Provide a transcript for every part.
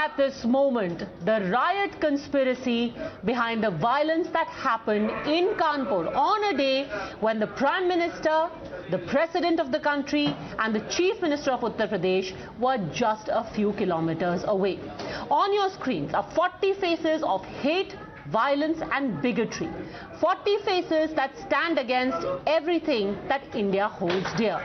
at this moment the riot conspiracy behind the violence that happened in Kanpur on a day when the Prime Minister, the President of the country and the Chief Minister of Uttar Pradesh were just a few kilometers away. On your screens are 40 faces of hate, violence and bigotry. 40 faces that stand against everything that India holds dear.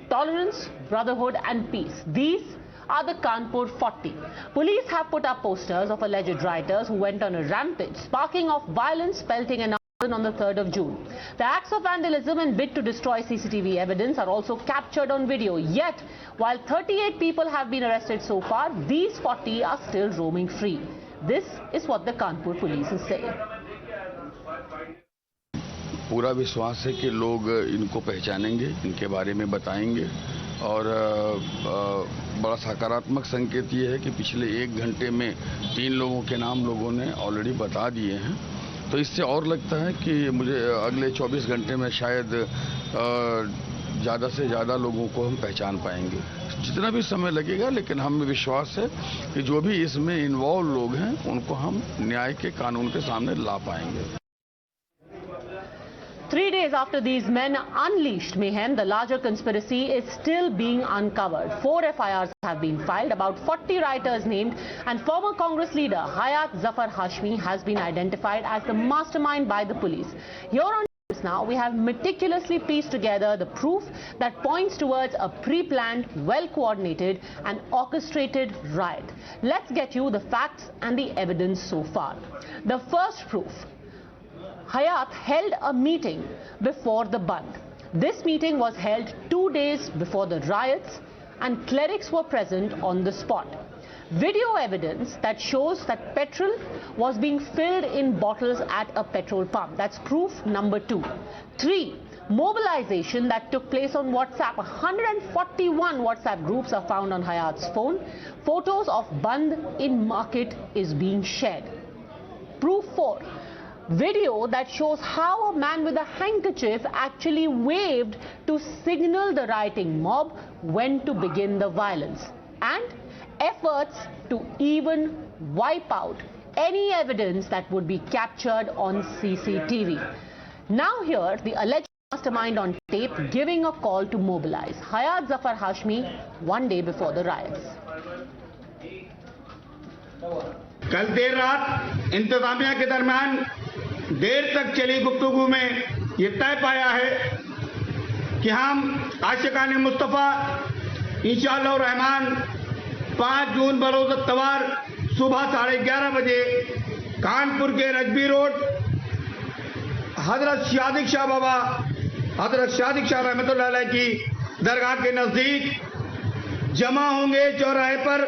Tolerance, brotherhood and peace. These are the Kanpur 40. Police have put up posters of alleged rioters who went on a rampage, sparking off violence, pelting and on the 3rd of June. The acts of vandalism and bid to destroy CCTV evidence are also captured on video. Yet, while 38 people have been arrested so far, these 40 are still roaming free. This is what the Kanpur police is saying. पूरा विश्वास है कि लोग इनको पहचानेंगे, इनके बारे में बताएंगे और बड़ा सकारात्मक संकेत ये है कि पिछले 1 घंटे में 3 लोगों के नाम लोगों ने ऑलरेडी बता दिए हैं। तो इससे और लगता है कि मुझे अगले 24 घंटे में शायद ज़्यादा से ज़्यादा लोगों को हम पहचान पाएंगे। जितना भी समय लगेगा, लेकिन हमें विश्वास है कि जो भी इसमें इन्वॉल्व लोग हैं उनको हम न्याय के कानून के सामने ला पाएंगे। 3 days after these men unleashed mayhem, the larger conspiracy is still being uncovered. 4 FIRs have been filed, about 40 rioters named, and former Congress leader Hayat Zafar Hashmi has been identified as the mastermind by the police. Here on News Now, we have meticulously pieced together the proof that points towards a pre-planned, well-coordinated and orchestrated riot. Let's get you the facts and the evidence so far. The first proof. Hayat held a meeting before the Bandh. This meeting was held 2 days before the riots and clerics were present on the spot. Video evidence that shows that petrol was being filled in bottles at a petrol pump. That's proof number 2. 3. Mobilization that took place on WhatsApp. 141 WhatsApp groups are found on Hayat's phone. Photos of Bandh in market is being shared. Proof 4. Video that shows how a man with a handkerchief actually waved to signal the rioting mob when to begin the violence, and efforts to even wipe out any evidence that would be captured on CCTV. Now here, the alleged mastermind on tape giving a call to mobilize. Hayat Zafar Hashmi 1 day before the riots. कल देर रात इंतजामिया के दरमियान देर तक चली गुफ्तगू में ये तय पाया है कि हम आशिकान मुस्तफ़ा इंशाअल्लाह रहमान 5 जून बरोज़ तवार सुबह 11:30 बजे कानपुर के रजबी रोड हजरत सादिक शाह बाबा हजरत सादिक शाह रहमतुल्लाह अलैह की दरगाह के नज़दीक जमा होंगे चौराहे पर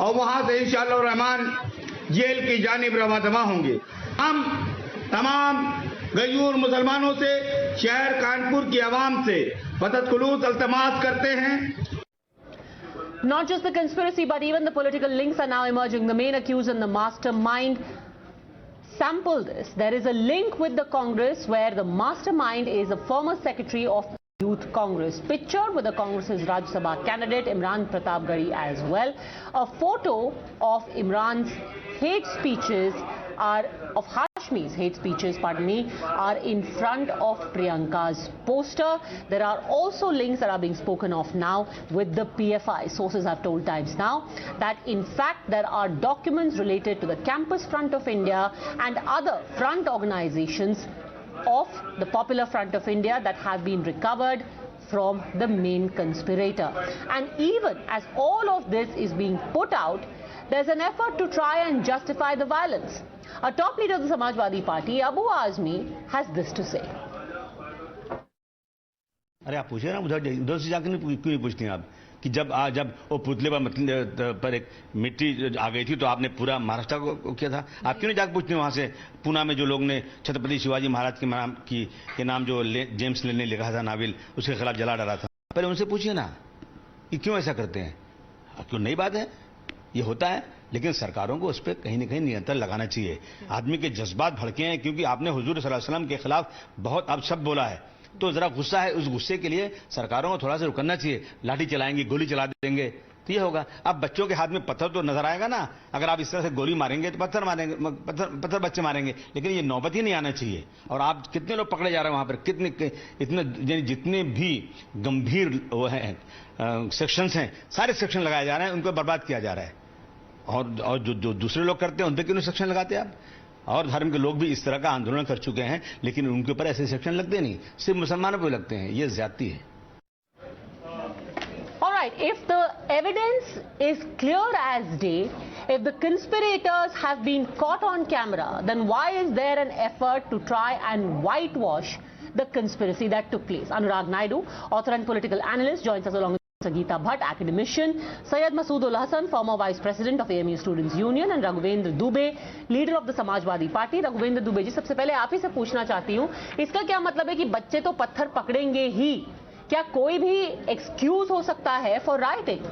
और वहां से इंशाअल्लाह रहमान जेल की जानिब रवा दवा होंगे। हम तमाम गयूर मुसलमानों से शहर कानपुर की आवाम से बदखुलूस अल्तमास करते हैं। Not just the conspiracy, but even the political links are now emerging. The main accused and the mastermind. Sample this. There is a link with the Congress where the mastermind is a former secretary of Youth Congress. Pictured with the Congress's Rajya Sabha candidate Imran Pratapgarhi as well. A photo of Imran's hate speeches of Hashmi's hate speeches, are in front of Priyanka's poster. There are also links that are being spoken of now with the PFI. Sources have told Times Now that in fact there are documents related to the Campus Front of India and other front organizations of the Popular Front of India that have been recovered from the main conspirator. And even as all of this is being put out, there's an effort to try and justify the violence. A top leader of the Samajwadi Party, Abu Azmi, has this to say. अरे आप पूछे ना उधर से जाकर क्यों नहीं पूछते हैं आप कि जब वो पुतले पर एक मिट्टी आ गई थी तो आपने पूरा महाराष्ट्र को किया था, आप क्यों नहीं जाकर पूछते वहां से पूना में जो लोग ने छत्रपति शिवाजी महाराज के नाम जो जेम्स लेन ने लिखा था नावल, उसके खिलाफ जला डाला था, पहले उनसे पूछिए ना कि क्यों ऐसा करते हैं। क्यों नई बात है, ये होता है, लेकिन सरकारों को उस पर कहीं न कहीं नियंत्रण लगाना चाहिए। आदमी के जज्बात भड़के हैं क्योंकि आपने हुजूर सल्लल्लाहु अलैहि वसल्लम के खिलाफ बहुत अपशब्द बोला है, तो जरा गुस्सा है, उस गुस्से के लिए सरकारों को थोड़ा सा रुकना चाहिए। लाठी चलाएंगे, गोली चला देंगे, तो ये होगा। अब बच्चों के हाथ में पत्थर तो नजर आएगा ना, अगर आप इस तरह से गोली मारेंगे तो पत्थर मारेंगे, पत्थर बच्चे मारेंगे, लेकिन ये नौबत ही नहीं आना चाहिए। और आप कितने लोग पकड़े जा रहे हैं वहां पर, कितने इतने जितने भी गंभीर वो हैं सेक्शंस हैं, सारे सेक्शन लगाए जा रहे हैं, उनको बर्बाद किया जा रहा है। और जो दूसरे लोग करते हैं उन पर क्यों सेक्शन लगाते हैं आप? और धर्म के लोग भी इस तरह का आंदोलन कर चुके हैं, लेकिन उनके ऊपर ऐसे सेक्शन लगते नहीं, सिर्फ मुसलमानों पर लगते हैं। ये ज्यादती है। All right, if the evidence is clear as day, if the conspirators have been caught on camera, then why is there an effort to try and whitewash the conspiracy that took place? Anurag Naidu, author and political analyst, joins us along with Sangeeta Bhatt, academician, Syed Masood ul Hasan, former vice president of AMU Students Union, and Raghuvendra Dubey, leader of the Samajwadi Party. Raghuvendra Dubey जी, सबसे पहले आप ही से पूछना चाहती हूँ, इसका क्या मतलब है कि बच्चे तो पत्थर पकड़ेंगे ही, क्या कोई भी एक्सक्यूज हो सकता है फॉर राइटिंग?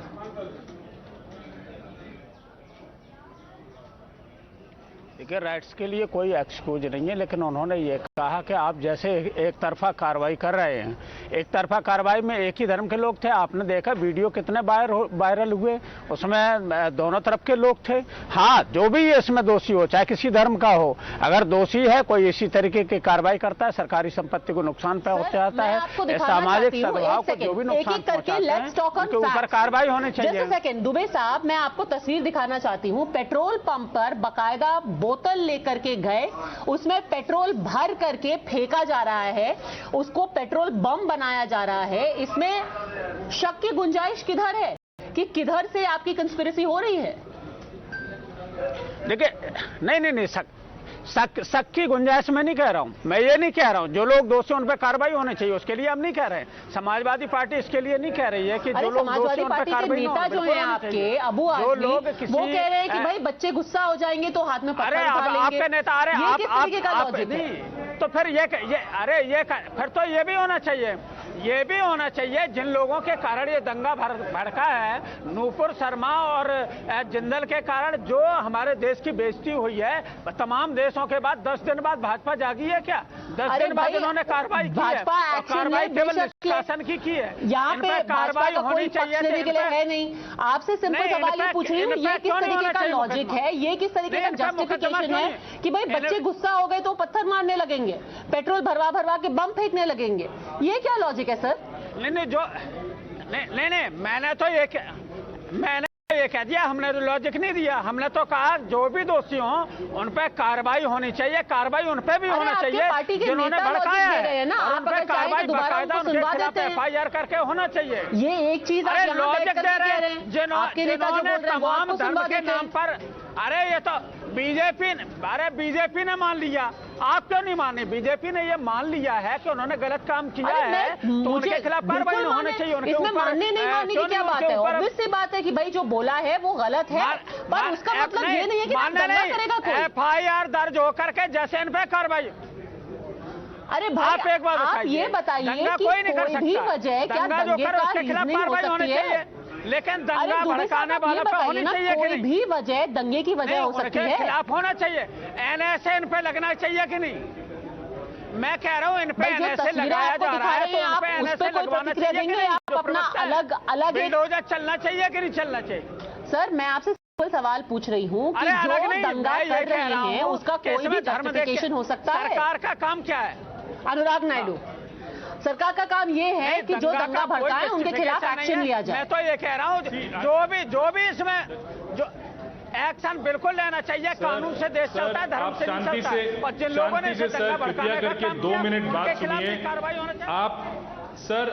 देखिए, राइट्स के लिए कोई एक्सक्यूज नहीं है, लेकिन उन्होंने ये कहा कि आप जैसे एक तरफा कार्रवाई कर रहे हैं, एक तरफा कार्रवाई में एक ही धर्म के लोग थे। आपने देखा वीडियो कितने वायरल हुए, उसमें दोनों तरफ के लोग थे। हाँ, जो भी इसमें दोषी हो, चाहे किसी धर्म का हो, अगर दोषी है, कोई इसी तरीके की कार्रवाई करता है, सरकारी संपत्ति को नुकसान पहुंचाता है, सामाजिक सद्भाव को जो भी नुकसान पहुंचाता है, उनके ऊपर कार्रवाई होनी चाहिए। सेकंड, दुबे साहब, मैं आपको तस्वीर दिखाना चाहती हूँ। पेट्रोल पंप पर बाकायदा बोतल लेकर के गए, उसमें पेट्रोल भर करके फेंका जा रहा है, उसको पेट्रोल बम बनाया जा रहा है। इसमें शक की गुंजाइश किधर है कि किधर से आपकी कंस्पिरेसी हो रही है? देखिए, नहीं, शक की गुंजाइश मैं नहीं कह रहा हूं, मैं ये नहीं कह रहा हूं। जो लोग दोषी उन पर कार्रवाई होनी चाहिए, उसके लिए हम नहीं कह रहे हैं। समाजवादी पार्टी इसके लिए नहीं कह रही है कि जो लोग दोषी उन पर कार्रवाई नेता जो है आपके अबू आजमी, वो कह रहे हैं कि भाई बच्चे गुस्सा हो जाएंगे तो हाथ में पत्थर उठा लेंगे। आपके नेता, अरे ये किस तरीके का लॉजिक है? तो फिर फिर तो ये भी होना चाहिए, ये भी होना चाहिए जिन लोगों के कारण ये दंगा भड़का है, नूपुर शर्मा और जिंदल के कारण जो हमारे देश की बेइज्जती हुई है, तमाम देशों के बाद 10 दिन बाद भाजपा जागी है क्या? 10 दिन बाद उन्होंने कार्रवाई की है, कार्रवाई केवल निष्कासन की है। यहाँ पे कार्रवाई होनी चाहिए के लिए है नहीं। आपसे सिंपल सवाल ये पूछ रही हूँ, ये किस तरीके का लॉजिक है, ये किस तरीके का जस्टिफिकेशन है कि भाई बच्चे गुस्सा हो गए तो पत्थर मारने लगेंगे, पेट्रोल भरवा के बम फेंकने लगेंगे? ये क्या लॉजिक है सर? नहीं, मैंने ये कह दिया, हमने तो लॉजिक नहीं दिया। हमने तो कहा जो भी दोषी हों उन पे कार्रवाई होनी चाहिए, कार्रवाई उन पे भी होना चाहिए जिन्होंने भड़काया है, और उन पे कार्रवाई बाकायदा उनके खिलाफ FIR करके होना चाहिए। ये एक चीज लॉजिक दे रहे हैं जिन्होंने तमाम धर्म के नाम पर, अरे ये तो बीजेपी ने मान लिया, आप क्यों नहीं माने? बीजेपी ने ये मान लिया है कि उन्होंने गलत काम किया है, तो उनके खिलाफ कार्रवाई होनी चाहिए। उनके ऊपर मानने नहीं मानने की क्या बात है? ऑब्वियस सी बात है कि भाई जो बोला है वो गलत है, पर उसका मतलब ये नहीं है कि दंगा करेगा कोई। FIR दर्ज होकर के जैसे इन पे कार्रवाई। अरे भाई, आप एक बात आप ये बताइए कि कोई भी वजह क्या दंगे का रीजनिंग हो सकती है? लेकिन दंगा भड़काने वाला पे होनी चाहिए कि कोई भी वजह दंगे की वजह हो सकती है, खिलाफ होना चाहिए। NSA इन पे लगना चाहिए कि नहीं? मैं कह रहा हूँ इन पे NSA लगाया जा रहा है, तो इन पे NSA लगवाना चाहिए कि नहीं? आप अपना अलग बिल्डोजर चलना चाहिए कि नहीं चलना चाहिए? सर, मैं आपसे सवाल पूछ रही हूँ कि जो दंगा कर रहे हैं उसका कोई भी जस्टिफिकेशन हो सकता है? सरकार का काम क्या है? अनुराग नायडू, सरकार का काम ये है कि जो दंगा भड़काए उनके खिलाफ एक्शन लिया जाए। मैं तो ये कह रहा हूँ जो भी इसमें जो एक्शन बिल्कुल लेना चाहिए। कानून से देश चलता है, धर्म से नहीं चलता है। और जिन लोगों ने इसे दंगा भड़काने का काम किया, 2 मिनट बात सुनिए। कार्रवाई होना चाहिए। आप sir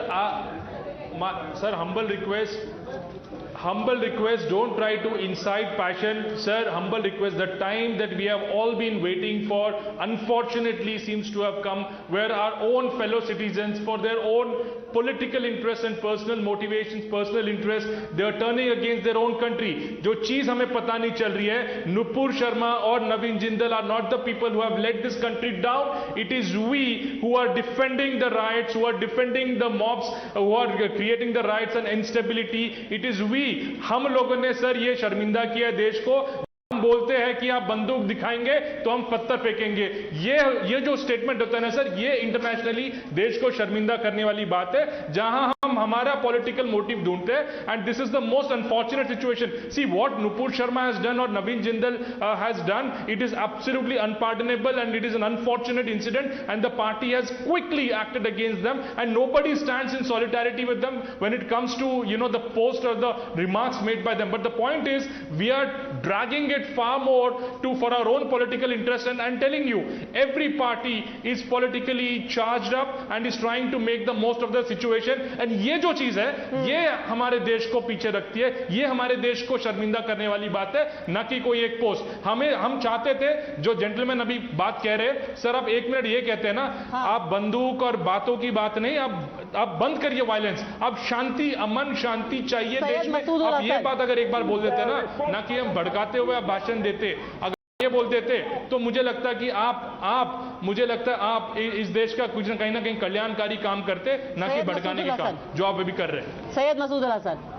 humble request, don't try to incite passion. Sir, humble request, the time that we have all been waiting for unfortunately seems to have come, where our own fellow citizens, for their own political interests and personal motivations, personal interests, they are turning against their own country. जो चीज हमें पता नहीं चल रही है, नुपुर शर्मा और Naveen Jindal are not the people who have let this country down. It is we who are defending the riots, who are defending the mobs, who are creating the riots and instability. It is we, हम लोगों ने sir ये शर्मिंदा किया देश को। हम बोलते हैं कि आप बंदूक दिखाएंगे तो हम पत्थर फेंकेंगे। ये जो स्टेटमेंट होता है ना सर, ये इंटरनेशनली देश को शर्मिंदा करने वाली बात है। जहां हम हम हमारा पॉलिटिकल मोटिव ढूंढते हैं, and this is the most unfortunate situation. See what Nupur Sharma has done और Naveen Jindal has done, it is absolutely unpardonable and it is an unfortunate incident, and the party has quickly acted against them, and nobody stands in solidarity with them when it comes to, you know, the post or the remarks made by them. But the point is, we are dragging it far more for our own political interest, and telling you, every party is politically charged up and is trying to make the most of the situation, and ये जो चीज है, ये हमारे देश को पीछे रखती है, ये हमारे देश को शर्मिंदा करने वाली बात है, न कि कोई एक पोस्ट. हम चाहते थे, जो जेंटलमैन अभी बात कह रहे हैं, सर आप एक मिनट ये कहते हैं ना, आप बंदूक और बातों की बात नहीं, आप बंद करिए वायलेंस, आप शांति, अमन शांति चाहिए देश में. आप ये बात अगर एक बार बोल देते ना कि हम भड़काते हुए आप भाषण देते, अगर ये बोल देते, तो मुझे लगता है कि आप इस देश का कुछ कहीं ना कहीं कल्याणकारी काम करते, ना कि भड़काने के काम जो आप अभी कर रहे हैं. सैयद मसूद अल Hasan.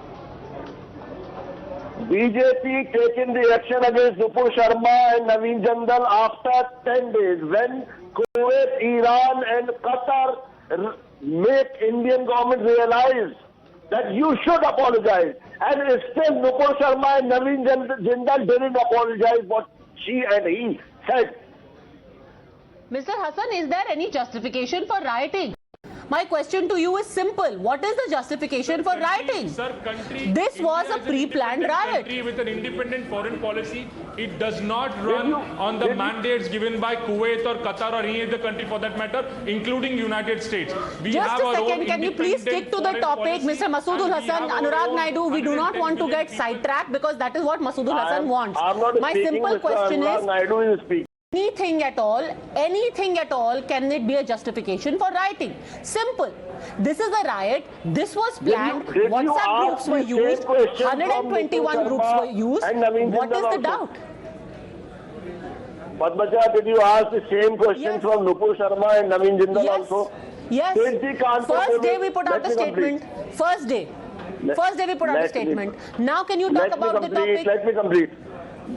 BJP taken the action against Nupur Sharma and Naveen Jindal after 10 days when Kuwait, Iran and Qatar make Indian government realize that you should apologize, and still Nupur Sharma and Naveen Jindal didn't apologize what she and he said. Mr. Hassan, is there any justification for rioting? My question to you is simple. What is the justification for rioting? Sir, This was a pre-planned riot. Country with an independent foreign policy, it does not run on the mandates given by Kuwait or Qatar or any other country for that matter, including United States. Just a second, can you please stick to the topic, Mr. Masood ul Hassan, Anurag Naidu? We do not want to get sidetracked because that is what Masood ul Hassan wants. My simple question is, Naidu is speaking. anything at all, can it be a justification for rioting? Simple. This is a riot. This was planned. Did you WhatsApp ask groups were the same used. question 121 from groups Nupur were used. and Naveen What is Jindal the also? doubt? Padmaja, did you ask the same question Yes. from Nupur Sharma and Naveen Jindal Yes. also? Yes. Did the Kanpur First day police- we put out Let the me complete. statement. First day we put out a Let me- statement. Now can you talk about the topic? Let me complete.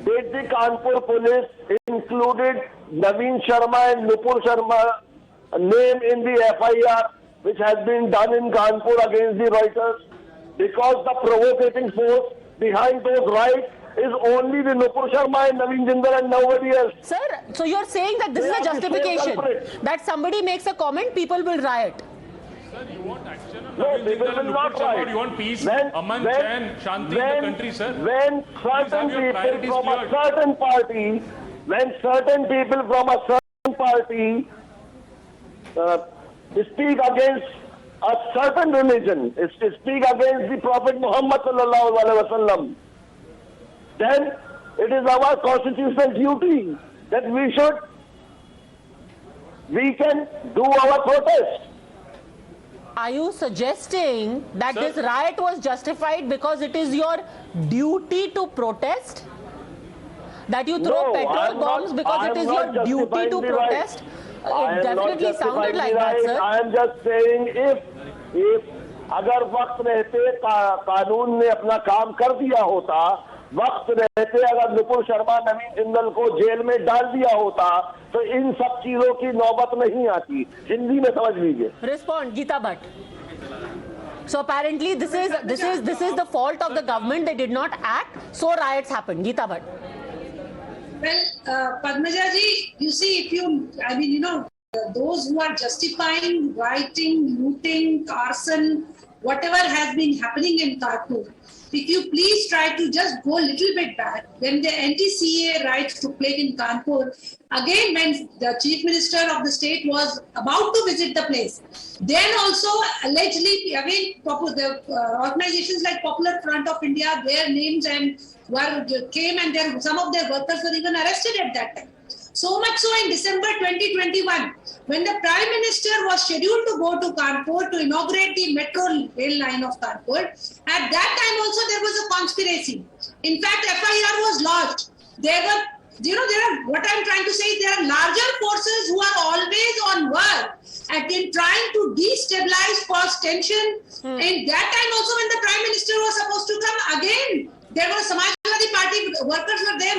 Did the Kanpur police included Naveen Sharma and Nupur Sharma name in the FIR which has been done in Kanpur against the Reuters? Because the provocating force behind those riots is only the Nupur Sharma and Naveen Jindal and nobody else. Sir, so you're saying that this They is a are the same justification culprits. that somebody makes a comment, people will riot. Sir, you want action on No, Naveen people Jindal and will Nupur not Sharma, riot. or you want peace, Aman, when- Chan, Shanti in the country, sir? When Please certain have your people priorities from a clear. certain party, when certain people from a certain party speak against a certain religion, speak against the Prophet Muhammad sallallahu alaihi wasallam, then it is our constitutional duty that we can do our protest. Are you suggesting that Sir? this riot was justified because it is your duty to protest? That you throw No, petrol I am bombs not- because I it am is not your duty justifying to the right. protest? I am It not definitely justifying sounded the like that, right. sir. I am just saying if अगर वक्त रहते कानून ने अपना काम कर दिया होता, वक्त रहते अगर नुपुर शर्मा नवीन जिंदल को जेल में डाल दिया होता, तो इन सब चीजों की नौबत नहीं आती. हिंदी में समझ लीजिए. Respond, Geeta Bhatt. So apparently this is the fault of the government. They did not act, so riots happened. Geeta Bhatt. Well, Padmaja ji, you see, those who are justifying rioting, looting, arson, whatever has been happening in Kanpur, if you please try to just go a little bit back, when the anti-CAA riots took place in Kanpur, again when the Chief Minister of the state was about to visit the place, then also allegedly, again, the organizations like Popular Front of India, their names came and some of their workers were even arrested at that time. So much so in December 2021, when the Prime Minister was scheduled to go to Kanpur to inaugurate the metro rail line of Kanpur, at that time also there was a conspiracy. In fact, FIR was lodged. What I'm trying to say is there are larger forces who are always on work and in trying to destabilize, cause tension. And that time also when the Prime Minister was supposed to come, again, there was Samajwadi Party workers were there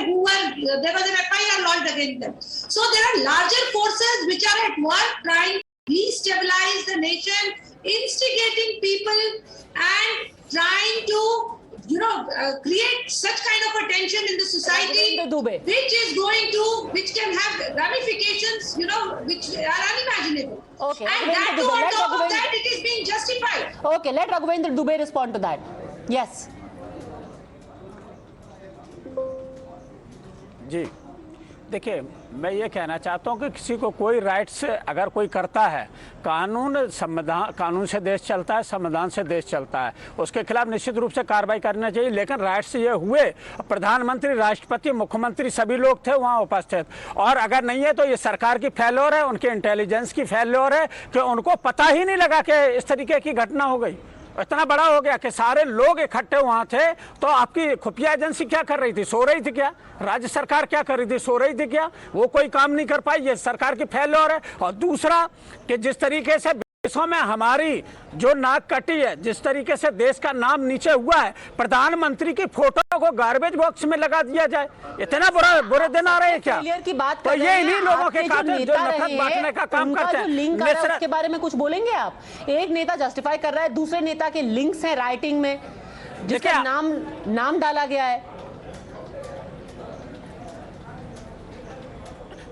there was an FIR lodged against them. So there are larger forces which are at work trying destabilize the nation, instigating people and trying to, create such kind of a tension in the society, which can have ramifications, which are unimaginable. Okay, And that too, on top of that, it is being justified. Okay, let Raghavendra Dubey respond to that. Yes. जी देखिए, मैं ये कहना चाहता हूँ कि किसी को कोई राइट्स अगर कोई करता है, कानून से देश चलता है, संविधान से देश चलता है, उसके खिलाफ निश्चित रूप से कार्रवाई करना चाहिए। लेकिन राइट्स ये हुए, प्रधानमंत्री, राष्ट्रपति, मुख्यमंत्री सभी लोग थे वहाँ उपस्थित, और अगर नहीं है तो ये सरकार की फेल्योर है, उनके इंटेलिजेंस की फेल्योर है कि उनको पता ही नहीं लगा कि इस तरीके की घटना हो गई। इतना बड़ा हो गया कि सारे लोग इकट्ठे वहां थे, तो आपकी खुफिया एजेंसी क्या कर रही थी? सो रही थी क्या? राज्य सरकार क्या कर रही थी? सो रही थी क्या? वो कोई काम नहीं कर पाई, ये सरकार की फेल्योर है। और दूसरा कि जिस तरीके से देशों में हमारी जो नाक कटी है, जिस तरीके से देश का नाम नीचे हुआ है, प्रधानमंत्री की फोटो को गार्बेज बॉक्स में लगा दिया जाए, इतना बुरे दिन आ रहे हैं क्या? की बात तो ये इन्हीं लोगों के खाते जो नफरत बांटने का काम करते हैं। लिंक है उसके बारे में कुछ बोलेंगे आप? एक नेता जस्टिफाई कर रहा है, दूसरे नेता के लिंक्स हैं राइटिंग में, जिसका नाम डाला गया है।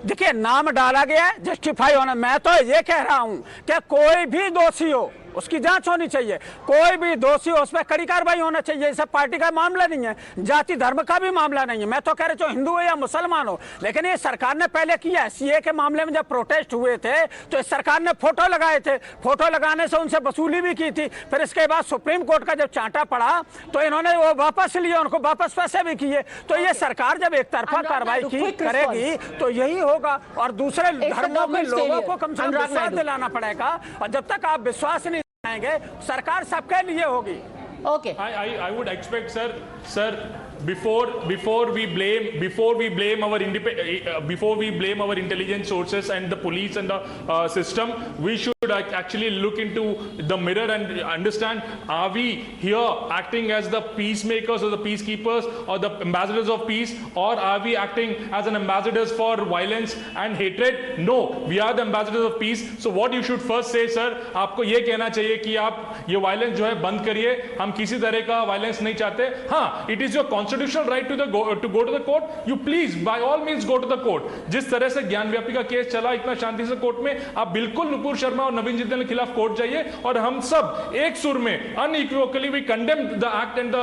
देखिए, नाम डाला गया है, जस्टिफाई होना। मैं तो ये कह रहा हूं कि कोई भी दोषी हो उसकी जांच होनी चाहिए, कोई भी दोषी हो उस पर कड़ी कार्रवाई होना चाहिए। इसे पार्टी का मामला नहीं है, जाति धर्म का भी मामला नहीं है। मैं तो कह रहा हूं हिंदू हो या मुसलमान हो, लेकिन ये सरकार ने पहले किया है। सीए के मामले में जब प्रोटेस्ट हुए थे तो इस सरकार ने फोटो लगाए थे, फोटो लगाने से उनसे वसूली भी की थी। फिर इसके बाद सुप्रीम कोर्ट का जब चांटा पड़ा तो इन्होंने वो वापस लिया, उनको वापस पैसे भी किए। तो ये सरकार जब एक तरफा कार्रवाई करेगी तो यही होगा, और दूसरे धर्मों के लोगों को कम से कम विश्वास दिलाना पड़ेगा। और जब तक आप विश्वास नहीं आएंगे, सरकार सबके लिए होगी। Okay. I would expect, sir, before we blame our intelligence sources and the police and the system, we should actually look into the mirror and understand, are we here acting as the peacemakers or the peacekeepers or the ambassadors of peace, or are we acting as an ambassadors for violence and hatred? No, we are the ambassadors of peace. So what you should first say, sir, आपको ये कहना चाहिए कि आप ये violence जो है बंद करिए, हम किसी तरह का वायलेंस नहीं चाहते। हाँ, it is your constitutional right to go to the court, you please by all means go to the court. जिस तरह से ज्ञान व्यापी का केस चला इतना शांति से कोर्ट में, आप बिल्कुल नुपुर शर्मा और नवीन जिंदल के खिलाफ कोर्ट जाइए, और हम सब एक सुर में unequivocally we condemn the act and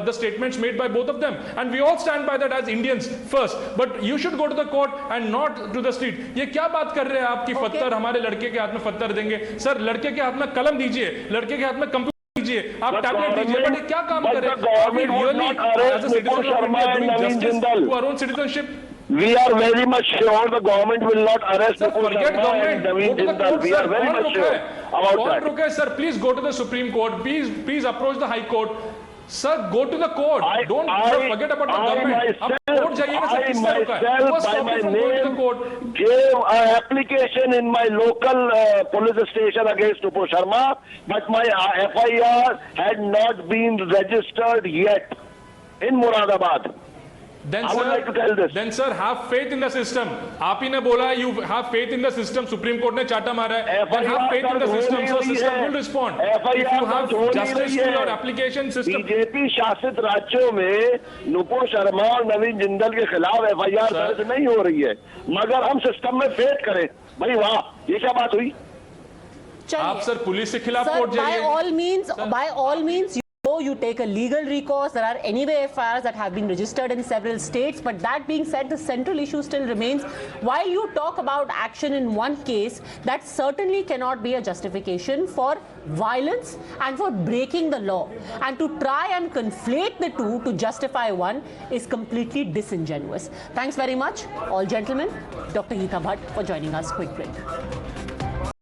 the statements made by both of them, and we all stand by that as Indians first, but you should go to the court and not to the street. ये क्या बात कर रहे हैं आप कि पत्थर हमारे लड़के के हाथ में पत्थर देंगे? सर, लड़के के हाथ में कलम दीजिए, लड़के के हाथ में कंप्यूटर दीजिए, आप टैबलेट दीजिए, बट ये क्या काम कर रहे हैं? We are very much sure the government will not arrest Nupur Sharma and Naveen Jindal. We are very much sure about that. Sir, please go to the Supreme Court. Please approach the High Court. Sir, go to the court. Don't forget about the government. I myself, by my name, gave an application in my local police station against Nupur Sharma, but my FIR had not been registered yet in Moradabad. Then, I would like to tell this. Then, sir, have faith in the system. आप ही ने बोला you have faith in the system. Supreme Court ने चाटा मारा है. Then have faith in the system. So system will respond. If you have justice to your application system. BJP शासित राज्यों में नुपुर शर्मा और नवीन जिंदल के खिलाफ FIR दर्ज नहीं हो रही है, मगर हम सिस्टम में फेथ करें। भाई वाह, ये क्या बात हुई? आप सर पुलिस के खिलाफ कोर्ट जाइए. By all means. You take a legal recourse. There are anyway FIRs that have been registered in several states, but that being said, the central issue still remains. While you talk about action in one case, that certainly cannot be a justification for violence and for breaking the law. And to try and conflate the two to justify one is completely disingenuous. Thanks very much, all gentlemen. Dr. Geeta Bhatt for joining us. Quick break.